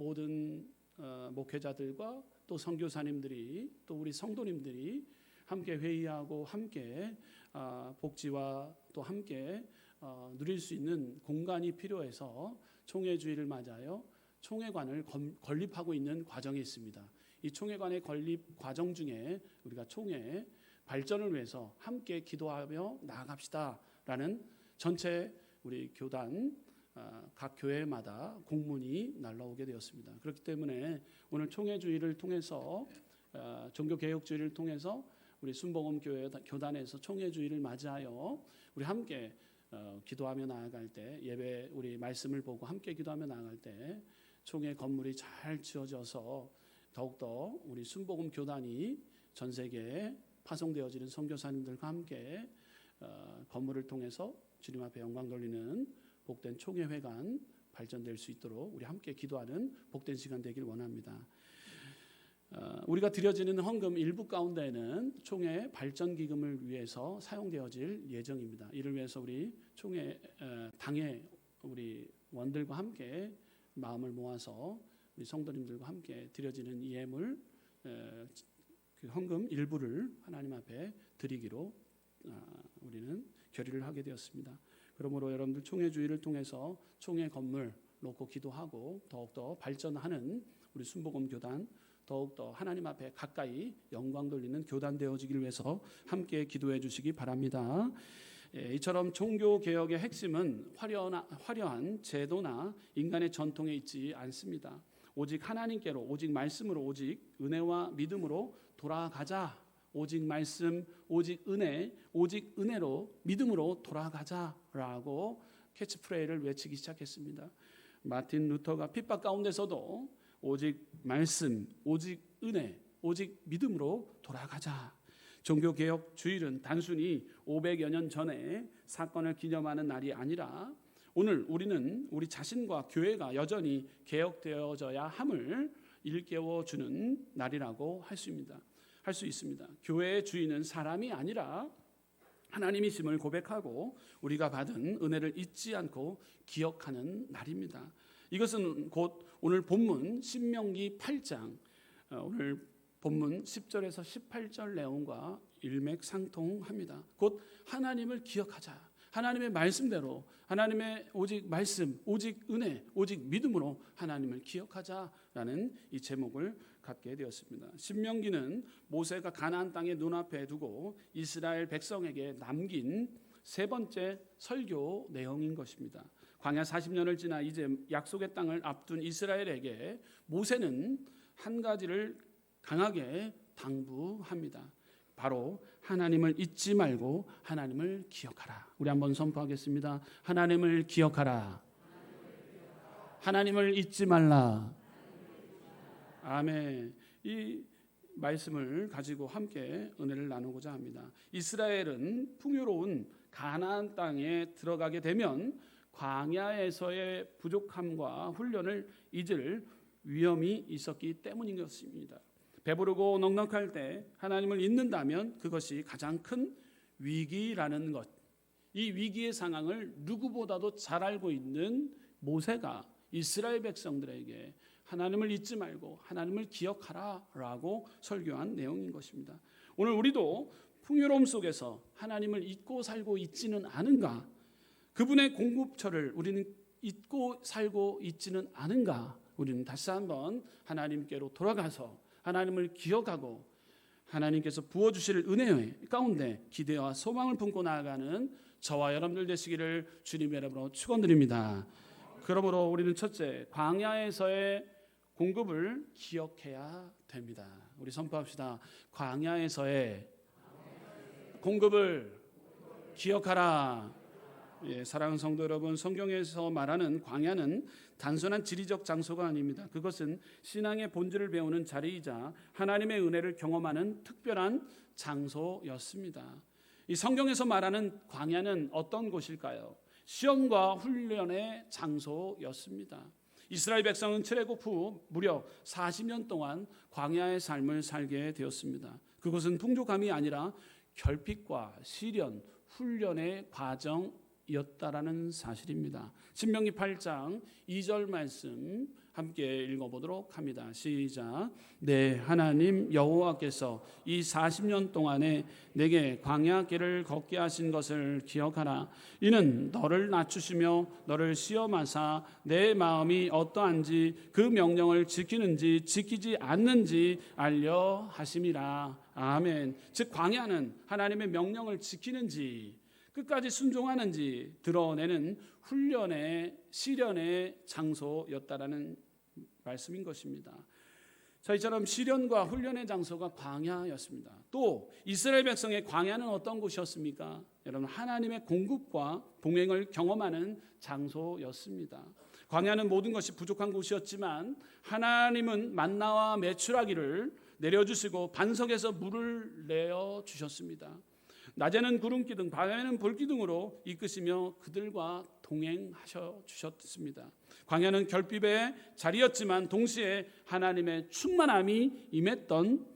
모든 목회자들과 또 선교사님들이 또 우리 성도님들이 함께 회의하고 함께 복지와 또 함께 누릴 수 있는 공간이 필요해서 총회주의를 맞아요. 총회관을 건립하고 있는 과정이 있습니다. 이 총회관의 건립 과정 중에 우리가 총회 발전을 위해서 함께 기도하며 나아갑시다라는 전체 우리 교단 각 교회마다 공문이 날라오게 되었습니다. 그렇기 때문에 오늘 총회주의를 통해서 종교개혁주의를 통해서 우리 순복음 교회 교단에서 총회주의를 맞이하여 우리 함께 기도하며 나아갈 때, 예배 우리 말씀을 보고 함께 기도하며 나아갈 때 총회 건물이 잘 지어져서 더욱더 우리 순복음 교단이 전 세계에 파송되어지는 선교사님들과 함께 건물을 통해서 주님 앞에 영광 돌리는 복된 총회회관 발전될 수 있도록 우리 함께 기도하는 복된 시간 되길 원합니다. 우리가 드려지는 헌금 일부 가운데에는 총회 발전 기금을 위해서 사용되어질 예정입니다. 이를 위해서 우리 총회 당회 우리 원들과 함께 마음을 모아서 우리 성도님들과 함께 드려지는 이 예물 그 헌금 일부를 하나님 앞에 드리기로 우리는 결의를 하게 되었습니다. 그러므로 여러분들 총회주의를 통해서 총회 건물 놓고 기도하고 더욱더 발전하는 우리 순복음 교단, 더욱더 하나님 앞에 가까이 영광 돌리는 교단 되어지기를 위해서 함께 기도해 주시기 바랍니다. 이처럼 종교개혁의 핵심은 화려한 제도나 인간의 전통에 있지 않습니다. 오직 하나님께로, 오직 말씀으로, 오직 은혜와 믿음으로 돌아가자. 오직 말씀, 오직 은혜, 오직 은혜로 믿음으로 돌아가자라고 캐치프레이를 외치기 시작했습니다. 마틴 루터가 핍박 가운데서도 오직 말씀, 오직 은혜, 오직 믿음으로 돌아가자. 종교개혁 주일은 단순히 500여 년 전에 사건을 기념하는 날이 아니라 오늘 우리는 우리 자신과 교회가 여전히 개혁되어져야 함을 일깨워주는 날이라고 할 수 있습니다. 교회의 주인은 사람이 아니라 하나님이심을 고백하고 우리가 받은 은혜를 잊지 않고 기억하는 날입니다. 이것은 곧 오늘 본문 신명기 8장 오늘 본문 10절에서 18절 내용과 일맥상통합니다. 곧 하나님을 기억하자. 하나님의 말씀대로 하나님의 오직 말씀, 오직 은혜, 오직 믿음으로 하나님을 기억하자라는 이 제목을 갖게 되었습니다. 신명기는 모세가 가나안 땅에 눈앞에 두고 이스라엘 백성에게 남긴 세 번째 설교 내용인 것입니다. 광야 40년을 지나 이제 약속의 땅을 앞둔 이스라엘에게 모세는 한 가지를 강하게 당부합니다. 바로 하나님을 잊지 말고 하나님을 기억하라. 우리 한번 선포하겠습니다. 하나님을 기억하라. 하나님을 잊지 말라. 아멘. 이 말씀을 가지고 함께 은혜를 나누고자 합니다. 이스라엘은 풍요로운 가나안 땅에 들어가게 되면 광야에서의 부족함과 훈련을 잊을 위험이 있었기 때문인 것입니다. 배부르고 넉넉할 때 하나님을 잊는다면 그것이 가장 큰 위기라는 것. 이 위기의 상황을 누구보다도 잘 알고 있는 모세가 이스라엘 백성들에게 하나님을 잊지 말고 하나님을 기억하라라고 설교한 내용인 것입니다. 오늘 우리도 풍요로움 속에서 하나님을 잊고 살고 있지는 않은가? 그분의 공급처를 우리는 잊고 살고 있지는 않은가? 우리는 다시 한번 하나님께로 돌아가서 하나님을 기억하고 하나님께서 부어주실 은혜 가운데 기대와 소망을 품고 나아가는 저와 여러분들 되시기를 주님의 이름으로 축원드립니다. 그러므로 우리는 첫째, 광야에서의 공급을 기억해야 됩니다. 우리 선포합시다. 광야에서의 공급을 기억하라. 예, 사랑하는 성도 여러분, 성경에서 말하는 광야는 단순한 지리적 장소가 아닙니다. 그것은 신앙의 본질을 배우는 자리이자 하나님의 은혜를 경험하는 특별한 장소였습니다. 이 성경에서 말하는 광야는 어떤 곳일까요? 시험과 훈련의 장소였습니다. 이스라엘 백성은 출애굽 후 무려 40년 동안 광야의 삶을 살게 되었습니다. 그것은 풍족함이 아니라 결핍과 시련, 훈련의 과정이었다라는 사실입니다. 신명기 8장 2절 말씀 함께 읽어보도록 합니다. 시작. 내 하나님 여호와께서 이 40년 동안에 내게 광야 길을 걷게 하신 것을 기억하라. 이는 너를 낮추시며 너를 시험하사 내 마음이 어떠한지 그 명령을 지키는지 지키지 않는지 알려 하심이라. 아멘. 즉 광야는 하나님의 명령을 지키는지 끝까지 순종하는지 드러내는 훈련의 시련의 장소였다라는 말씀인 것입니다. 자, 이처럼 시련과 훈련의 장소가 광야였습니다. 또 이스라엘 백성의 광야는 어떤 곳이었습니까? 여러분, 하나님의 공급과 동행을 경험하는 장소였습니다. 광야는 모든 것이 부족한 곳이었지만 하나님은 만나와 메추라기를 내려주시고 반석에서 물을 내어주셨습니다. 낮에는 구름기둥, 밤에는 불기둥으로 이끄시며 그들과 동행하셔 주셨습니다. 광야는 결핍의 자리였지만 동시에 하나님의 충만함이 임했던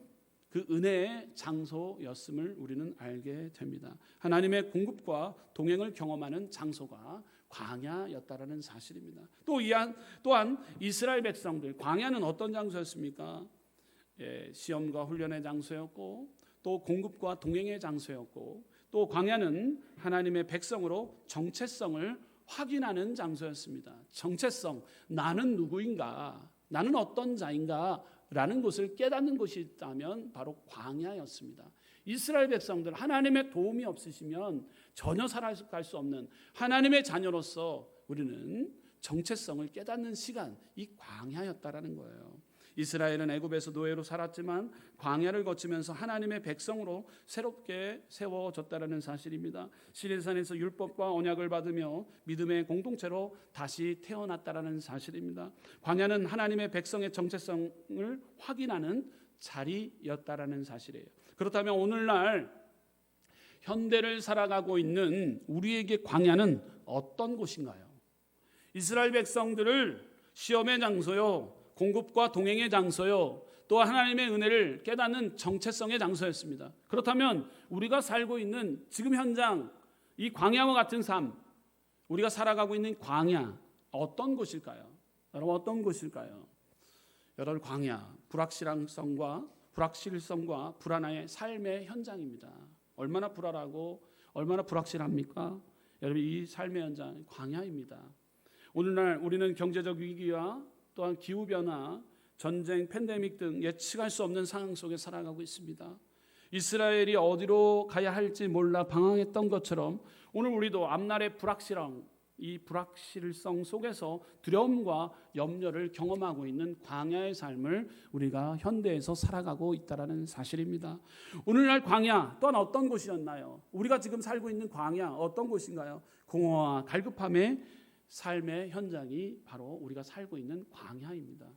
그 은혜의 장소였음을 우리는 알게 됩니다. 하나님의 공급과 동행을 경험하는 장소가 광야였다라는 사실입니다. 또한 이스라엘 백성들, 광야는 어떤 장소였습니까? 시험과 훈련의 장소였고 또 공급과 동행의 장소였고 또 광야는 하나님의 백성으로 정체성을 확인하는 장소였습니다. 정체성, 나는 누구인가, 나는 어떤 자인가 라는 것을 깨닫는 것이 있다면 바로 광야였습니다. 이스라엘 백성들, 하나님의 도움이 없으시면 전혀 살아갈 수 없는 하나님의 자녀로서 우리는 정체성을 깨닫는 시간, 이 광야였다라는 거예요. 이스라엘은 애굽에서 노예로 살았지만 광야를 거치면서 하나님의 백성으로 새롭게 세워졌다라는 사실입니다. 시내산에서 율법과 언약을 받으며 믿음의 공동체로 다시 태어났다라는 사실입니다. 광야는 하나님의 백성의 정체성을 확인하는 자리였다라는 사실이에요. 그렇다면 오늘날 현대를 살아가고 있는 우리에게 광야는 어떤 곳인가요? 이스라엘 백성들을 시험의 장소요, 공급과 동행의 장소요, 또 하나님의 은혜를 깨닫는 정체성의 장소였습니다. 그렇다면 우리가 살고 있는 지금 현장, 이 광야와 같은 삶, 우리가 살아가고 있는 광야 어떤 곳일까요? 여러분, 어떤 곳일까요? 여러분, 광야, 불확실성과 불안함의 삶의 현장입니다. 얼마나 불안하고 얼마나 불확실합니까? 여러분, 이 삶의 현장 광야입니다. 오늘날 우리는 경제적 위기와 또한 기후변화, 전쟁, 팬데믹 등 예측할 수 없는 상황 속에 살아가고 있습니다. 이스라엘이 어디로 가야 할지 몰라 방황했던 것처럼 오늘 우리도 앞날의 이 불확실성 속에서 두려움과 염려를 경험하고 있는 광야의 삶을 우리가 현대에서 살아가고 있다는 사실입니다. 오늘날 광야 또한 어떤 곳이었나요? 우리가 지금 살고 있는 광야 어떤 곳인가요? 공허와 갈급함의 삶의 현장이 바로 우리가 살고 있는 광야입니다.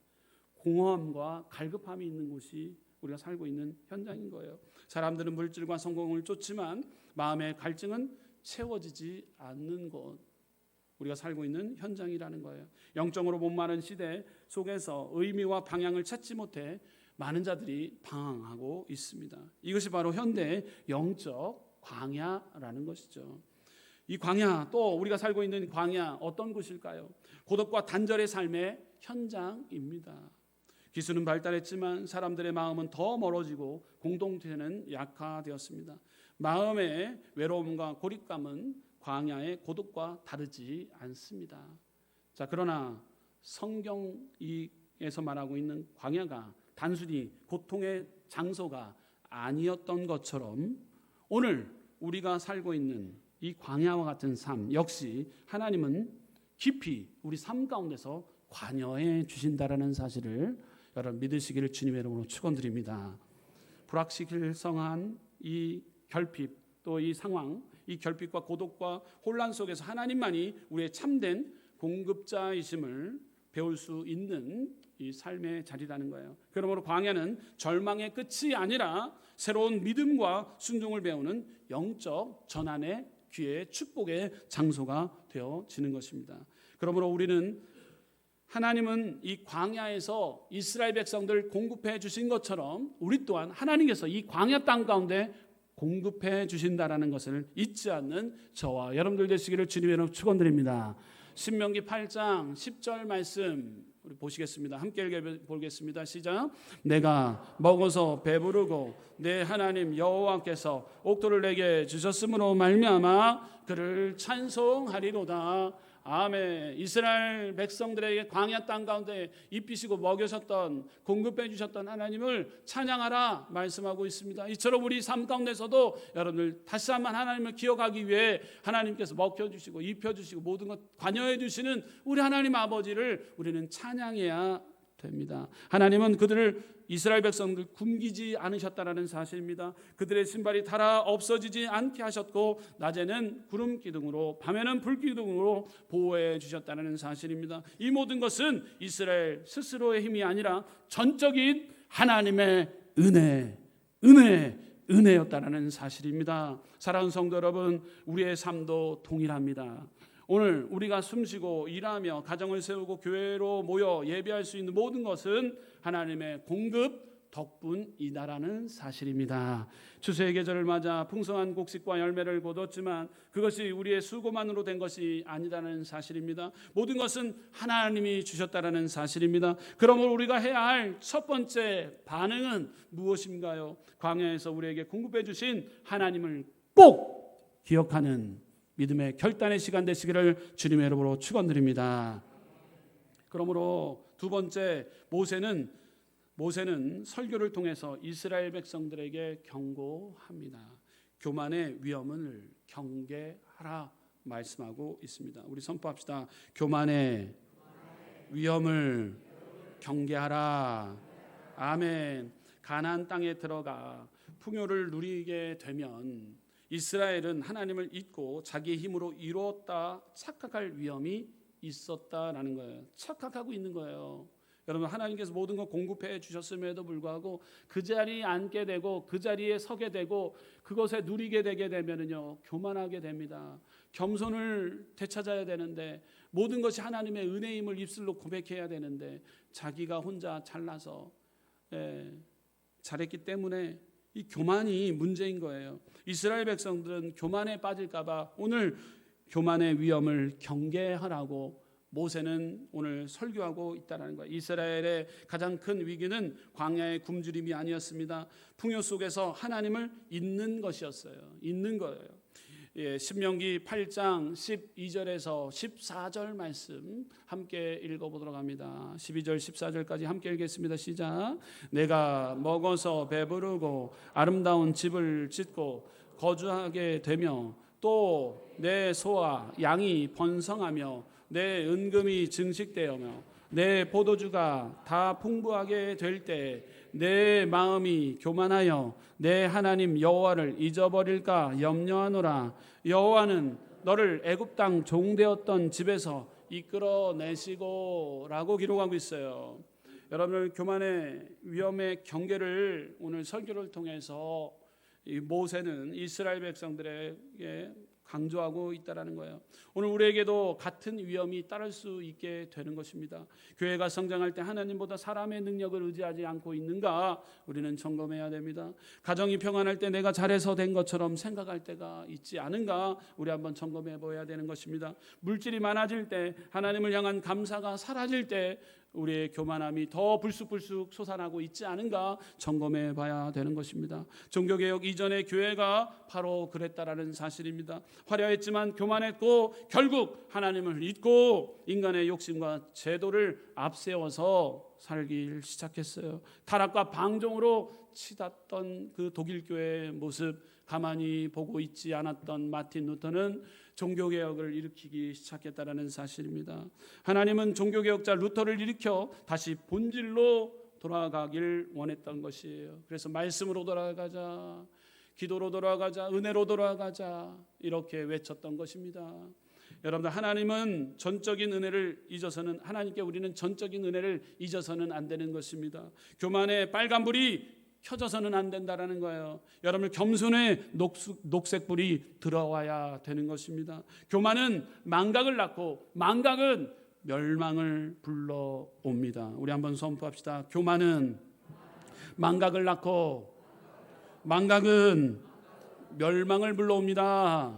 공허함과 갈급함이 있는 곳이 우리가 살고 있는 현장인 거예요. 사람들은 물질과 성공을 쫓지만 마음의 갈증은 채워지지 않는 곳, 우리가 살고 있는 현장이라는 거예요. 영적으로 목마른 시대 속에서 의미와 방향을 찾지 못해 많은 자들이 방황하고 있습니다. 이것이 바로 현대의 영적 광야라는 것이죠. 이 광야, 또 우리가 살고 있는 광야 어떤 곳일까요? 고독과 단절의 삶의 현장입니다. 기술은 발달했지만 사람들의 마음은 더 멀어지고 공동체는 약화되었습니다. 마음의 외로움과 고립감은 광야의 고독과 다르지 않습니다. 자, 그러나 성경에서 말하고 있는 광야가 단순히 고통의 장소가 아니었던 것처럼 오늘 우리가 살고 있는 이 광야와 같은 삶 역시 하나님은 깊이 우리 삶 가운데서 관여해 주신다라는 사실을 여러분 믿으시기를 주님의 이름으로 축원드립니다. 불확실성한 이 결핍 또 이 상황, 이 결핍과 고독과 혼란 속에서 하나님만이 우리의 참된 공급자이심을 배울 수 있는 이 삶의 자리라는 거예요. 그러므로 광야는 절망의 끝이 아니라 새로운 믿음과 순종을 배우는 영적 전환의 기회의 축복의 장소가 되어지는 것입니다. 그러므로 우리는 하나님은 이 광야에서 이스라엘 백성들 공급해 주신 것처럼 우리 또한 하나님께서 이 광야 땅 가운데 공급해 주신다라는 것을 잊지 않는 저와 여러분들 되시기를 주님의 이름으로 축원드립니다. 신명기 8장 10절 말씀 우리 보시겠습니다. 함께 읽어보겠습니다. 시작. 내가 먹어서 배부르고 내 하나님 여호와께서 옥토를 내게 주셨으므로 말미암아 그를 찬송하리로다. 아멘. 이스라엘 백성들에게 광야 땅 가운데 입히시고 먹여셨던, 공급해 주셨던 하나님을 찬양하라 말씀하고 있습니다. 이처럼 우리 삶 가운데서도 여러분들 다시 한번 하나님을 기억하기 위해 하나님께서 먹혀주시고 입혀주시고 모든 것 관여해 주시는 우리 하나님 아버지를 우리는 찬양해야 됩니다. 하나님은 그들을 이스라엘 백성들 굶기지 않으셨다는 사실입니다. 그들의 신발이 닳아 없어지지 않게 하셨고 낮에는 구름 기둥으로 밤에는 불 기둥으로 보호해 주셨다는 사실입니다. 이 모든 것은 이스라엘 스스로의 힘이 아니라 전적인 하나님의 은혜였다는 사실입니다. 사랑하는 성도 여러분, 우리의 삶도 동일합니다. 오늘 우리가 숨쉬고 일하며 가정을 세우고 교회로 모여 예배할 수 있는 모든 것은 하나님의 공급 덕분이다라는 사실입니다. 추수의 계절을 맞아 풍성한 곡식과 열매를 거뒀지만 그것이 우리의 수고만으로 된 것이 아니다는 사실입니다. 모든 것은 하나님이 주셨다라는 사실입니다. 그러므로 우리가 해야 할 첫 번째 반응은 무엇인가요? 광야에서 우리에게 공급해 주신 하나님을 꼭 기억하는 믿음의 결단의 시간 되시기를 주님의 이름으로 축원드립니다. 그러므로 두 번째, 모세는 설교를 통해서 이스라엘 백성들에게 경고합니다. 교만의 위험을 경계하라 말씀하고 있습니다. 우리 선포합시다. 교만의 위험을 경계하라. 아멘. 가나안 땅에 들어가 풍요를 누리게 되면 이스라엘은 하나님을 잊고 자기의 힘으로 이루었다 착각할 위험이 있었다라는 거예요. 착각하고 있는 거예요. 여러분, 하나님께서 모든 걸 공급해 주셨음에도 불구하고 그 자리에 앉게 되고 그 자리에 서게 되고 그것에 누리게 되게 되면은요, 교만하게 됩니다. 겸손을 되찾아야 되는데 모든 것이 하나님의 은혜임을 입술로 고백해야 되는데 자기가 혼자 잘나서 잘했기 때문에 이 교만이 문제인 거예요. 이스라엘 백성들은 교만에 빠질까 봐 오늘 교만의 위험을 경계하라고 모세는 오늘 설교하고 있다는 거예요. 이스라엘의 가장 큰 위기는 광야의 굶주림이 아니었습니다. 풍요 속에서 하나님을 잊는 것이었어요. 잊는 거예요. 신명기 8장 12절에서 14절 말씀 함께 읽어보도록 합니다. 12절 14절까지 함께 읽겠습니다. 시작. 내가 먹어서 배부르고 아름다운 집을 짓고 거주하게 되며 또 내 소와 양이 번성하며 내 은금이 증식되며 내 포도주가 다 풍부하게 될 때 내 마음이 교만하여 내 하나님 여호와를 잊어버릴까 염려하노라. 여호와는 너를 애굽 땅 종되었던 집에서 이끌어내시고라고 기록하고 있어요. 여러분, 교만의 위험의 경계를 오늘 설교를 통해서 이 모세는 이스라엘 백성들에게 강조하고 있다라는 거예요. 오늘 우리에게도 같은 위험이 따를 수 있게 되는 것입니다. 교회가 성장할 때 하나님보다 사람의 능력을 의지하지 않고 있는가 우리는 점검해야 됩니다. 가정이 평안할 때 내가 잘해서 된 것처럼 생각할 때가 있지 않은가 우리 한번 점검해 보아야 되는 것입니다. 물질이 많아질 때 하나님을 향한 감사가 사라질 때 우리의 교만함이 더 불쑥불쑥 솟아나고 있지 않은가 점검해 봐야 되는 것입니다. 종교개혁 이전의 교회가 바로 그랬다라는 사실입니다. 화려했지만 교만했고 결국 하나님을 잊고 인간의 욕심과 제도를 앞세워서 살기 시작했어요. 타락과 방종으로 치닫던 그 독일 교회의 모습 가만히 보고 있지 않았던 마틴 루터는 종교개혁을 일으키기 시작했다는 사실입니다. 하나님은 종교개혁자 루터를 일으켜 다시 본질로 돌아가길 원했던 것이에요. 그래서 말씀으로 돌아가자, 기도로 돌아가자, 은혜로 돌아가자 이렇게 외쳤던 것입니다. 여러분들, 하나님은 전적인 은혜를 잊어서는 하나님께 우리는 전적인 은혜를 잊어서는 안 되는 것입니다. 교만의 빨간불이 켜져서는 안 된다라는 거예요. 여러분, 겸손의 녹색불이 들어와야 되는 것입니다. 교만은 망각을 낳고 망각은 멸망을 불러옵니다. 우리 한번 선포합시다. 교만은 망각을 낳고 망각은 멸망을 불러옵니다.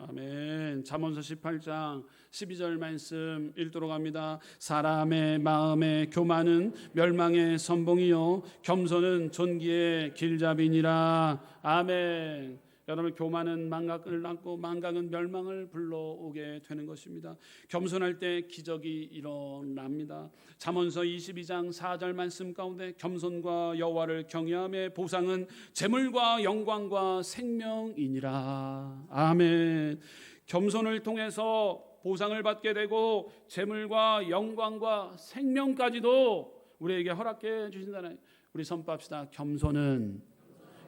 아멘. 잠언서 18장 12절 말씀 읽도록 합니다. 사람의 마음에 교만은 멸망의 선봉이요 겸손은 존귀의 길잡이니라. 아멘. 여러분, 교만은 망각을 낳고 망각은 멸망을 불러오게 되는 것입니다. 겸손할 때 기적이 일어납니다. 잠언서 22장 4절 말씀 가운데 겸손과 여호와를 경외함의 보상은 재물과 영광과 생명이니라. 아멘. 겸손을 통해서 보상을 받게 되고 재물과 영광과 생명까지도 우리에게 허락해 주신다는, 우리 선포합시다. 겸손은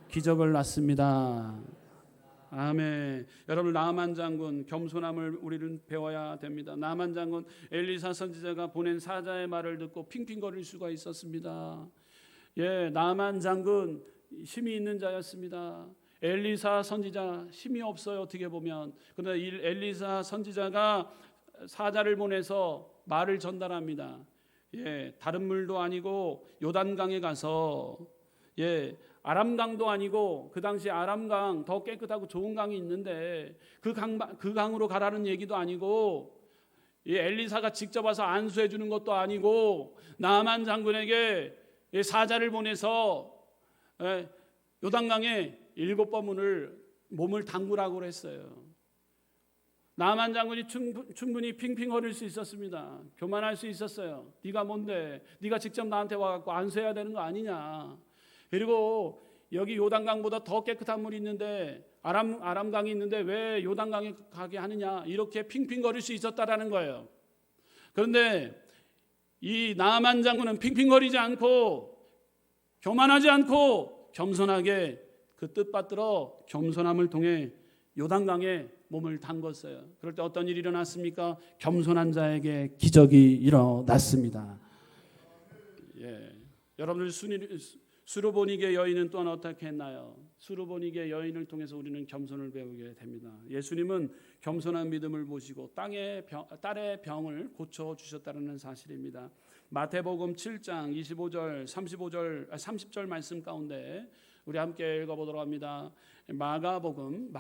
기적을 낳습니다. 아멘. 여러분, 나만 장군 겸손함을 우리는 배워야 됩니다. 나만 장군 엘리사 선지자가 보낸 사자의 말을 듣고 핑핑거릴 수가 있었습니다. 나만 장군 힘이 있는 자였습니다. 엘리사 선지자 힘이 없어요, 어떻게 보면. 그러나 엘리사 선지자가 사자를 보내서 말을 전달합니다. 다른 물도 아니고 요단강에 가서 아람강도 아니고, 그 당시 아람강 더 깨끗하고 좋은 강이 있는데 그 강으로 가라는 얘기도 아니고, 엘리사가 직접 와서 안수해 주는 것도 아니고, 나만 장군에게 사자를 보내서 요단강에 7번 몸을 담그라고 했어요. 나만 장군이 충분히 핑핑 거릴 수 있었습니다. 교만할 수 있었어요. 네가 뭔데? 네가 직접 나한테 와갖고 안수해야 되는 거 아니냐? 그리고 여기 요단강보다 더 깨끗한 물이 있는데, 아람강이 있는데 왜 요단강에 가게 하느냐, 이렇게 핑핑거릴 수 있었다라는 거예요. 그런데 이 나만 장군은 핑핑거리지 않고 교만하지 않고 겸손하게 그 뜻받들어 겸손함을 통해 요단강에 몸을 담궜어요. 그럴 때 어떤 일이 일어났습니까? 겸손한 자에게 기적이 일어났습니다. 여러분들 수르보니게 여인은 또한 어떻게 했나요? 수르보니게 여인을 통해서 우리는 겸손을 배우게 됩니다. 예수님은 겸손한 믿음을 보시고 딸의 병을 고쳐주셨다는 사실입니다. 마태복음 7장 25절 30절 말씀 가운데 우리 함께 읽어보도록 합니다. 마가복음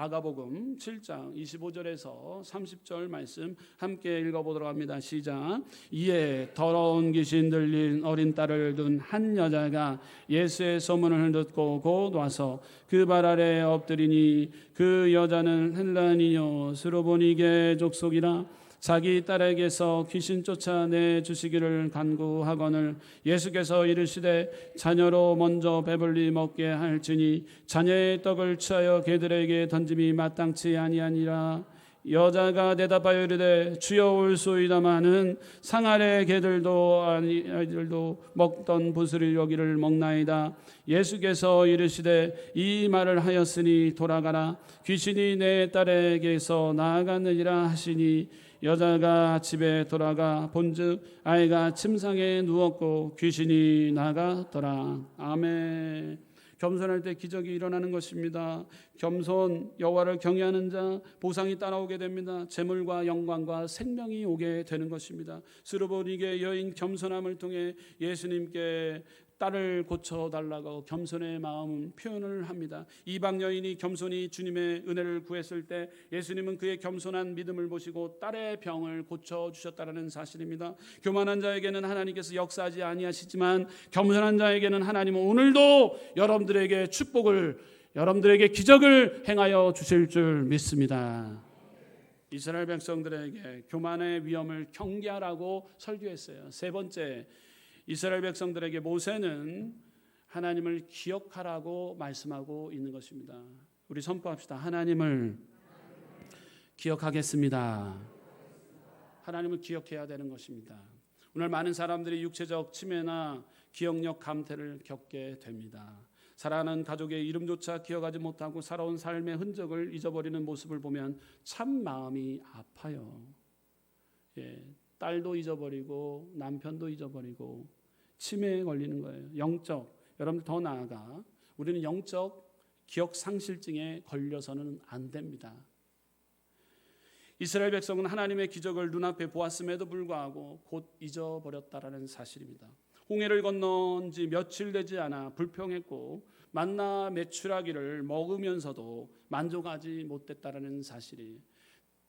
7장 25절에서 30절 말씀 함께 읽어보도록 합니다. 시작. 이에 더러운 귀신 들린 어린 딸을 둔 한 여자가 예수의 소문을 듣고 곧 와서 그 발 아래에 엎드리니, 그 여자는 헬라인이요 수르보니게 족속이라 자기 딸에게서 귀신 쫓아내 주시기를 간구하거늘 예수께서 이르시되 자녀로 먼저 배불리 먹게 할지니 자녀의 떡을 취하여 개들에게 던짐이 마땅치 아니하니라. 여자가 대답하여 이르되 주여 올소이다마는 상 아래 개들도 아이들도 먹던 부스를 여기를 먹나이다. 예수께서 이르시되 이 말을 하였으니 돌아가라, 귀신이 내 딸에게서 나아갔느니라 하시니, 여자가 집에 돌아가 본즉 아이가 침상에 누웠고 귀신이 나가더라. 아멘. 겸손할 때 기적이 일어나는 것입니다. 겸손, 여호와를 경외하는 자 보상이 따라오게 됩니다. 재물과 영광과 생명이 오게 되는 것입니다. 수르보니게 여인 겸손함을 통해 예수님께 딸을 고쳐달라고 겸손의 마음 표현을 합니다. 이방 여인이 겸손히 주님의 은혜를 구했을 때 예수님은 그의 겸손한 믿음을 보시고 딸의 병을 고쳐주셨다는 사실입니다. 교만한 자에게는 하나님께서 역사하지 아니하시지만 겸손한 자에게는 하나님은 오늘도 여러분들에게 축복을, 여러분들에게 기적을 행하여 주실 줄 믿습니다. 이스라엘 백성들에게 교만의 위험을 경계하라고 설교했어요. 세 번째, 이스라엘 백성들에게 모세는 하나님을 기억하라고 말씀하고 있는 것입니다. 우리 선포합시다. 하나님을 기억하겠습니다. 하나님을 기억해야 되는 것입니다. 오늘 많은 사람들이 육체적 치매나 기억력 감퇴를 겪게 됩니다. 사랑하는 가족의 이름조차 기억하지 못하고 살아온 삶의 흔적을 잊어버리는 모습을 보면 참 마음이 아파요. 딸도 잊어버리고 남편도 잊어버리고 치매에 걸리는 거예요. 영적, 여러분들 더 나아가 우리는 영적 기억 상실증에 걸려서는 안 됩니다. 이스라엘 백성은 하나님의 기적을 눈앞에 보았음에도 불구하고 곧 잊어버렸다라는 사실입니다. 홍해를 건넌 지 며칠 되지 않아 불평했고 만나 메추라기를 먹으면서도 만족하지 못했다라는 사실이,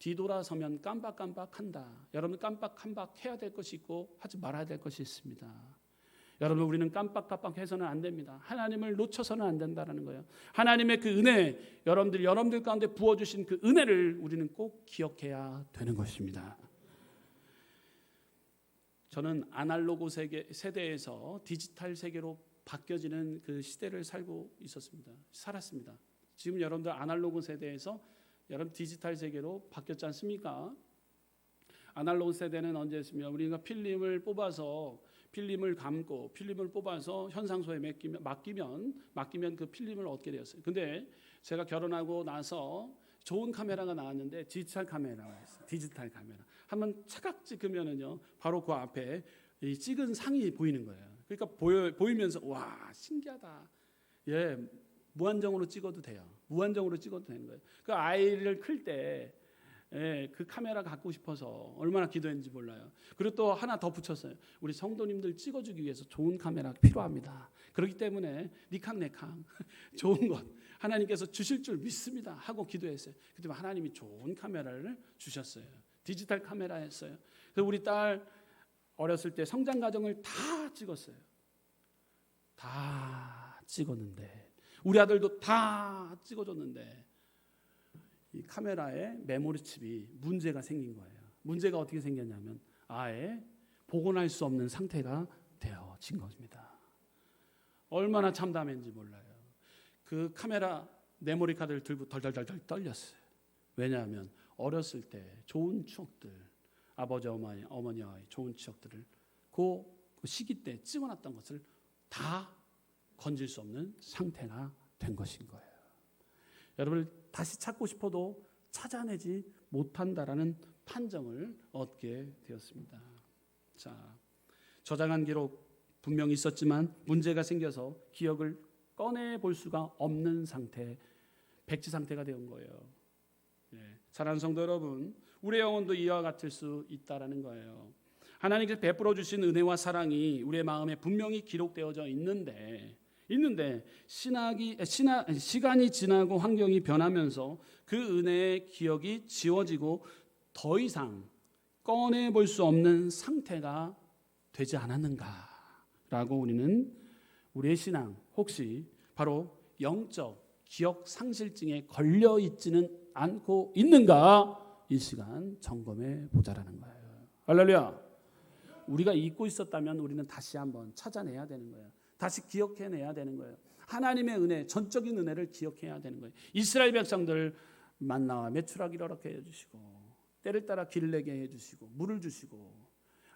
뒤돌아서면 깜박깜박한다. 여러분 깜박깜박 해야 될 것이 있고 하지 말아야 될 것이 있습니다. 여러분 우리는 깜빡깜빡해서는 안 됩니다. 하나님을 놓쳐서는 안 된다는 거예요. 하나님의 그 은혜, 여러분들 가운데 부어주신 그 은혜를 우리는 꼭 기억해야 되는 것입니다. 저는 아날로그 세대에서 디지털 세계로 바뀌어지는 그 시대를 살았습니다. 지금 여러분들 아날로그 세대에서 여러분 디지털 세계로 바뀌었지 않습니까? 아날로그 세대는 언제였습니까? 우리가 필름을 뽑아서 필름을 감고 필름을 뽑아서 현상소에 맡기면 그 필름을 얻게 되었어요. 근데 제가 결혼하고 나서 좋은 카메라가 나왔는데 디지털 카메라가 있어요. 디지털 카메라. 한번 차각 찍으면은요, 바로 그 앞에 이 찍은 상이 보이는 거예요. 그러니까 보이면서 와 신기하다. 예, 무한정으로 찍어도 돼요. 무한정으로 찍어도 되는 거예요. 그 아이를 클 때 그 카메라 갖고 싶어서 얼마나 기도했는지 몰라요. 그리고 또 하나 더 붙였어요. 우리 성도님들 찍어주기 위해서 좋은 카메라가 필요합니다. 그렇기 때문에 니캉네캉 좋은 것 하나님께서 주실 줄 믿습니다 하고 기도했어요. 그때 하나님이 좋은 카메라를 주셨어요. 디지털 카메라였어요. 그래서 우리 딸 어렸을 때 성장 과정을 다 찍었어요. 다 찍었는데 우리 아들도 다 찍어줬는데 이 카메라에 메모리 칩이 문제가 생긴 거예요. 문제가 어떻게 생겼냐면 아예 복원할 수 없는 상태가 되어진 겁니다. 얼마나 참담했는지 몰라요. 그 카메라 메모리 카드를 들고 덜덜덜 떨렸어요. 왜냐하면 어렸을 때 좋은 추억들, 아버지 어머니와의 좋은 추억들을 그 시기 때 찍어놨던 것을 다 건질 수 없는 상태가 된 것인 거예요. 여러분을 다시 찾고 싶어도 찾아내지 못한다라는 판정을 얻게 되었습니다. 자, 저장한 기록 분명히 있었지만 문제가 생겨서 기억을 꺼내 볼 수가 없는 상태, 백지 상태가 되는 거예요. 사랑하는 성도 여러분, 우리의 영혼도 이와 같을 수 있다라는 거예요. 하나님께서 베풀어 주신 은혜와 사랑이 우리의 마음에 분명히 기록되어져 있는데 시간이 지나고 환경이 변하면서 그 은혜의 기억이 지워지고 더 이상 꺼내볼 수 없는 상태가 되지 않았는가라고 우리는 우리의 신앙 혹시 바로 영적 기억 상실증에 걸려 있지는 않고 있는가 이 시간 점검해 보자라는 거예요. 할렐루야. 우리가 잊고 있었다면 우리는 다시 한번 찾아내야 되는 거예요. 다시 기억해내야 되는 거예요. 하나님의 은혜, 전적인 은혜를 기억해야 되는 거예요. 이스라엘 백성들 만나와 메추라기를 허락해 주시고 때를 따라 길을 내게 해주시고 물을 주시고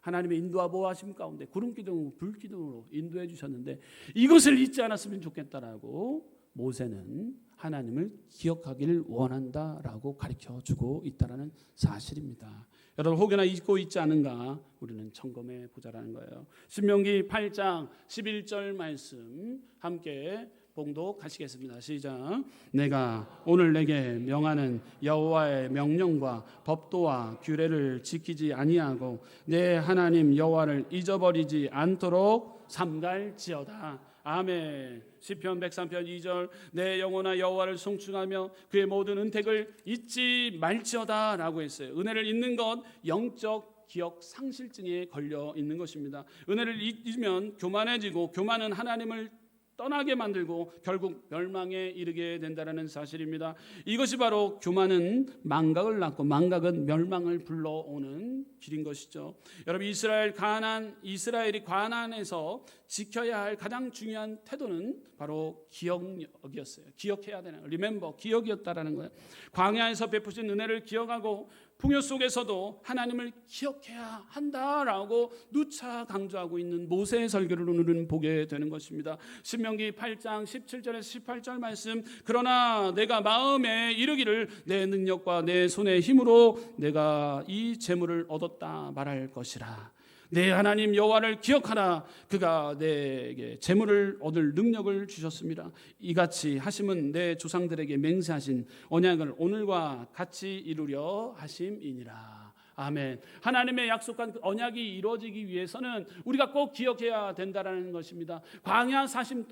하나님의 인도와 보호하심 가운데 구름기둥 불기둥으로 인도해 주셨는데 이것을 잊지 않았으면 좋겠다라고 모세는 하나님을 기억하기를 원한다라고 가르쳐주고 있다는 사실입니다. 여러분 혹여나 잊고 있지 않은가 우리는 점검해 보자라는 거예요. 신명기 8장 11절 말씀 함께 봉독하시겠습니다. 시작. 내가 오늘 내게 명하는 여호와의 명령과 법도와 규례를 지키지 아니하고 내 하나님 여호와를 잊어버리지 않도록 삼갈지어다. 아멘. 시편 103편 2절 내 영혼아 여호와를 송축하며 그의 모든 은택을 잊지 말지어다 라고 했어요. 은혜를 잊는 것 영적 기억 상실증에 걸려 있는 것입니다. 은혜를 잊으면 교만해지고 교만은 하나님을 떠나게 만들고 결국 멸망에 이르게 된다는 사실입니다. 이것이 바로 교만은 망각을 낳고 망각은 멸망을 불러오는 길인 것이죠. 여러분 이스라엘이 가나안에서 지켜야 할 가장 중요한 태도는 바로 기억력이었어요. 기억해야 되는 리멤버 기억이었다라는 거예요. 광야에서 베푸신 은혜를 기억하고 풍요 속에서도 하나님을 기억해야 한다라고 누차 강조하고 있는 모세의 설교를 오늘은 보게 되는 것입니다. 신명기 8장 17절에서 18절 말씀 그러나 내가 마음에 이르기를 내 능력과 내 손의 힘으로 내가 이 재물을 얻었다 말할 것이라. 내 하나님 여호와를 기억하라. 그가 내게 재물을 얻을 능력을 주셨습니다. 이같이 하심은 내 조상들에게 맹세하신 언약을 오늘과 같이 이루려 하심이니라. 아멘. 하나님의 약속한 그 언약이 이루어지기 위해서는 우리가 꼭 기억해야 된다라는 것입니다. 광야 40년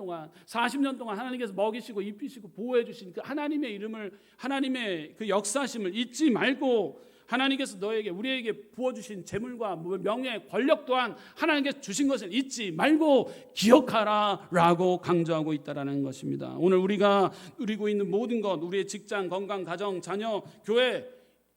동안 하나님께서 먹이시고 입히시고 보호해 주신 그 하나님의 이름을, 하나님의 그 역사심을 잊지 말고, 하나님께서 너에게, 우리에게 부어주신 재물과 명예, 권력 또한 하나님께서 주신 것을 잊지 말고 기억하라라고 강조하고 있다라는 것입니다. 오늘 우리가 누리고 있는 모든 것, 우리의 직장, 건강, 가정, 자녀, 교회,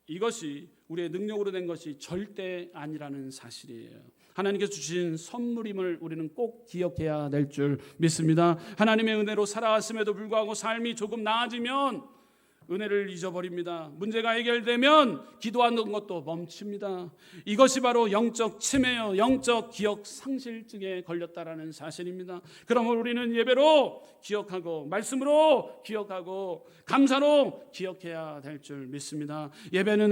이것이 우리의 능력으로 된 것이 절대 아니라는 사실이에요. 하나님께서 주신 선물임을 우리는 꼭 기억해야 될 줄 믿습니다. 하나님의 은혜로 살아왔음에도 불구하고 삶이 조금 나아지면 은혜를 잊어버립니다. 문제가 해결되면 기도하는 것도 멈춥니다. 이것이 바로 영적 치매요, 영적 기억 상실증에 걸렸다라는 사실입니다. 그러면 우리는 예배로 기억하고, 말씀으로 기억하고, 감사로 기억해야 될 줄 믿습니다. 예배는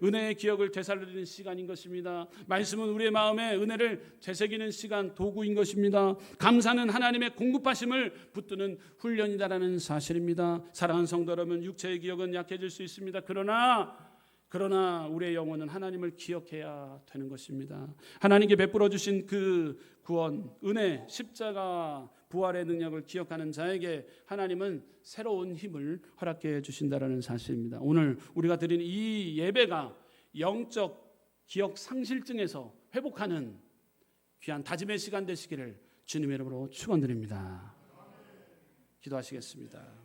은혜의 기억을 되살리는 시간인 것입니다. 말씀은 우리의 마음에 은혜를 되새기는 시간, 도구인 것입니다. 감사는 하나님의 공급하심을 붙드는 훈련이다라는 사실입니다. 사랑하는 성도 여러분, 육체의 기억은 약해질 수 있습니다. 그러나 우리의 영혼은 하나님을 기억해야 되는 것입니다. 하나님께 베풀어 주신 그 구원, 은혜, 십자가, 부활의 능력을 기억하는 자에게 하나님은 새로운 힘을 허락해 주신다라는 사실입니다. 오늘 우리가 드린 이 예배가 영적 기억 상실증에서 회복하는 귀한 다짐의 시간 되시기를 주님의 이름으로 축원드립니다. 기도하시겠습니다.